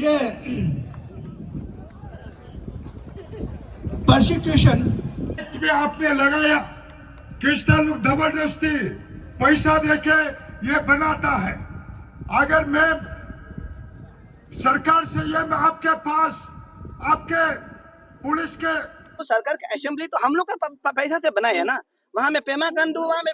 ये परसिक्यूशन में आपने लगाया, कृष्णा लोग जबरदस्ती पैसा देके ये बनाता है। अगर मैं सरकार से ये मैं आपके पास आपके पुलिस के तो सरकार की असेंबली तो हम लोग का पैसा से बनाया है ना। वहाँ में पेमा खांडू वहाँ में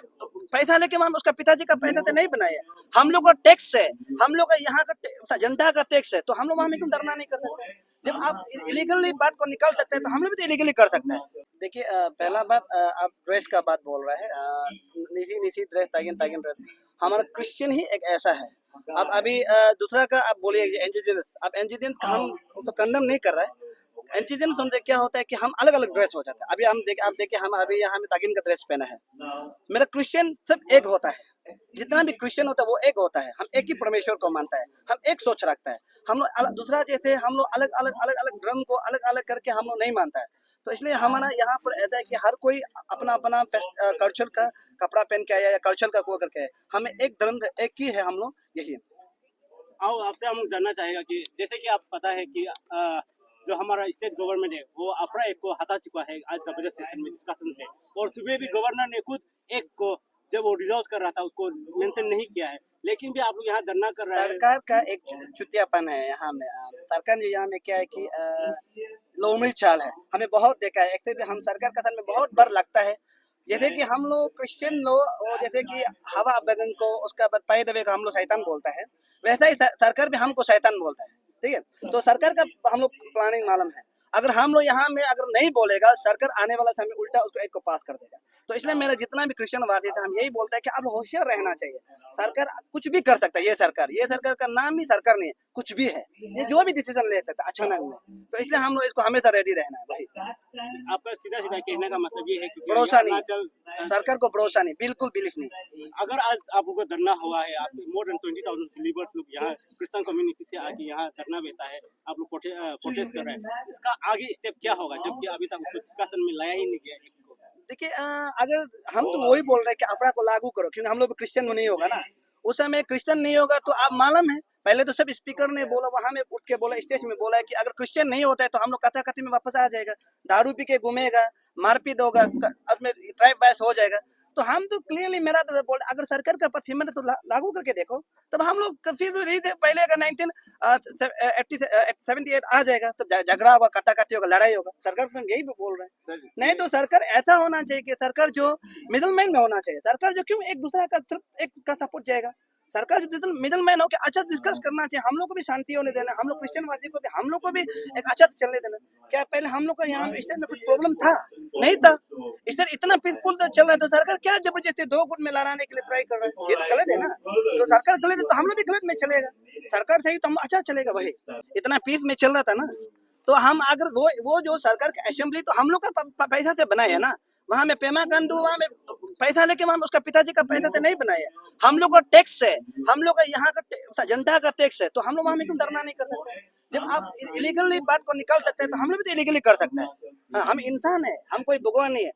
पैसा लेके वहाँ में उसका पिताजी का पैसा से नहीं बनाया। हम लोग का टैक्स है, हम लोग का यहाँ का जनता का टैक्स है, तो हम लोग वहाँ में क्यों धरना नहीं कर सकते? जब आप इलीगली बात को निकाल सकते हैं तो हम लोग भी तो इलीगली कर सकते हैं। देखिए पहला बात आप ड्रेस का बात बोल रहे हैं, निसी निसी ड्रेस तागिन तागिन ड्रेस, हमारा क्रिश्चियन ही एक ऐसा है। अब अभी दूसरा का आप बोलिए एंजिडियंस, अब एंजिडियंस का हम उसको कंडम नहीं कर रहे हैं। एंटीजन समझे क्या होता है कि हम अलग अलग ड्रेस हो जाते हैं। अभी आप देखिए हम अभी यहाँ में तागिन का ड्रेस पहना है। मेरा क्रिश्चियन सब एक होता है, जितना भी क्रिश्चियन होता है वो एक होता है। हम एक ही परमेश्वर को मानता है, हम एक सोच रखता है। हम लोग दूसरा जैसे हम लोग अलग अलग अलग अलग धर्म को अलग अलग करके हम लोग नहीं मानता है। तो इसलिए हमारा यहाँ पर ऐसा है कि हर कोई अपना अपना कल्चर का कपड़ा पहन के आया या कल्चर का को करके, हमें एक धर्म एक ही है, हम लोग यही। आओ आपसे हम लोग जानना चाहेगा कि जैसे कि आप पता है कि जो हमारा स्टेट गवर्नमेंट है वो अपना एक को हटा चुका है आज का बजट सेशन में डिस्कशन से, और सुबह भी गवर्नर ने खुद एक को जब वो रिजॉल्व कर रहा था उसको मेंशन नहीं किया है, लेकिन भी आप लोग यहाँ धरना कर रहे हैं। सरकार का एक चुतियापन है यहाँ में। सरकार ने यहाँ में क्या है कि लोमड़ी चाल है, हमें बहुत देखा है। एक हम सरकार का सन में बहुत डर लगता है। जैसे कि हम लोग क्रिश्चियन लोग और जैसे कि हवा बदन को उसका पैर दबे को हम लोग शैतान बोलता है, वैसा ही सरकार भी हमको शैतान बोलता है। ठीक है, तो सरकार का हम लोग प्लानिंग मालूम है। अगर हम लोग यहाँ में अगर नहीं बोलेगा, सरकार आने वाला समय उल्टा उसको एक को पास कर देगा। तो इसलिए मेरा जितना भी क्रिश्चियन वादी था, हम यही बोलते हैं कि अब होशियार रहना चाहिए। सरकार कुछ भी कर सकता है। ये सरकार का नाम ही सरकार नहीं है, कुछ भी है। ये जो भी डिसीजन ले सकता है अचानक में, तो इसलिए हम लोग इसको हमेशा रेडी रहना है। भाई आपका सीधा सीधा कहने का मतलब ये है कि भरोसा नहीं, सरकार को भरोसा नहीं, बिल्कुल बिलीफ नहीं। अगर आज आप लोगों को धरना हुआ है, आप मोर देन 20,000 बिलीवर्स लोग यहाँ क्रिश्चियन कम्युनिटी से आके यहाँ धरना देता है, आप लोग प्रोटेस्ट कर रहे हैं, इसका आगे स्टेप क्या होगा, जबकि अभी तक उसको डिस्कशन में लाया ही नहीं गया इसको? देखिए अगर हम तो वही बोल रहे हैं कि अपना को लागू करो, क्योंकि हम लोग क्रिश्चियन नहीं होगा ना। उस समय क्रिश्चियन नहीं होगा तो आप मालूम है, पहले तो सब स्पीकर ने बोला, वहां में उठ के बोला, स्टेज में बोला है कि अगर क्रिश्चियन नहीं होता है तो हम लोग कथा कथी में वापस आ जाएगा, दारू पी के घूमेगा, मारपीट होगा, उसमें ट्राइब बैस हो जाएगा। तो हम तो क्लियरली मेरा तो बोल, अगर सरकार का पक्ष हिम्मत तो लागू करके देखो, तब हम लोग फिर पहले अगर 1978 आ जाएगा तो झगड़ा होगा, कट्टा होगा, लड़ाई होगा। सरकार तो यही बोल रहे हैं। नहीं तो सरकार ऐसा होना चाहिए कि सरकार जो मिडलमैन में होना चाहिए। सरकार जो क्यों एक दूसरा का सिर्फ एक का सपोर्ट जाएगा, सरकार जो मिडल मैन हो के अच्छा डिस्कस करना चाहिए। हम लोग को भी शांति होने देना, हम लोग क्रिश्चियन वादी को भी हम लोग को भी एक अच्छा चलने देना। क्या पहले हम लोग का यहाँ स्टेट में कुछ प्रॉब्लम था? नहीं था। स्टेट इतना पीसफुल चल रहा है, तो सरकार क्या जबरदस्ती दो गुट में लड़ाने के लिए ट्राई कर रहा है? ये तो गलत है ना। तो सरकार गलत है तो हम लोग भी गलत में चलेगा। सरकार सही तो हम अच्छा चलेगा। वही इतना पीस में चल रहा था ना, तो हम अगर वो जो सरकार की असेंबली तो हम लोग का पैसा से बनाया है ना। वहाँ में पेमा खांडू वहाँ में पैसा लेके वहाँ उसका पिताजी का पैसा से नहीं बनाया। हम लोग का टैक्स है, हम लोग का यहाँ का जनता का टैक्स है, तो हम लोग वहाँ में क्यों धरना नहीं कर सकते? जब आप इलीगली बात को निकाल सकते हैं तो हम लोग भी तो इलीगली कर सकते हैं। हम इंसान है, हम कोई भगवान नहीं है।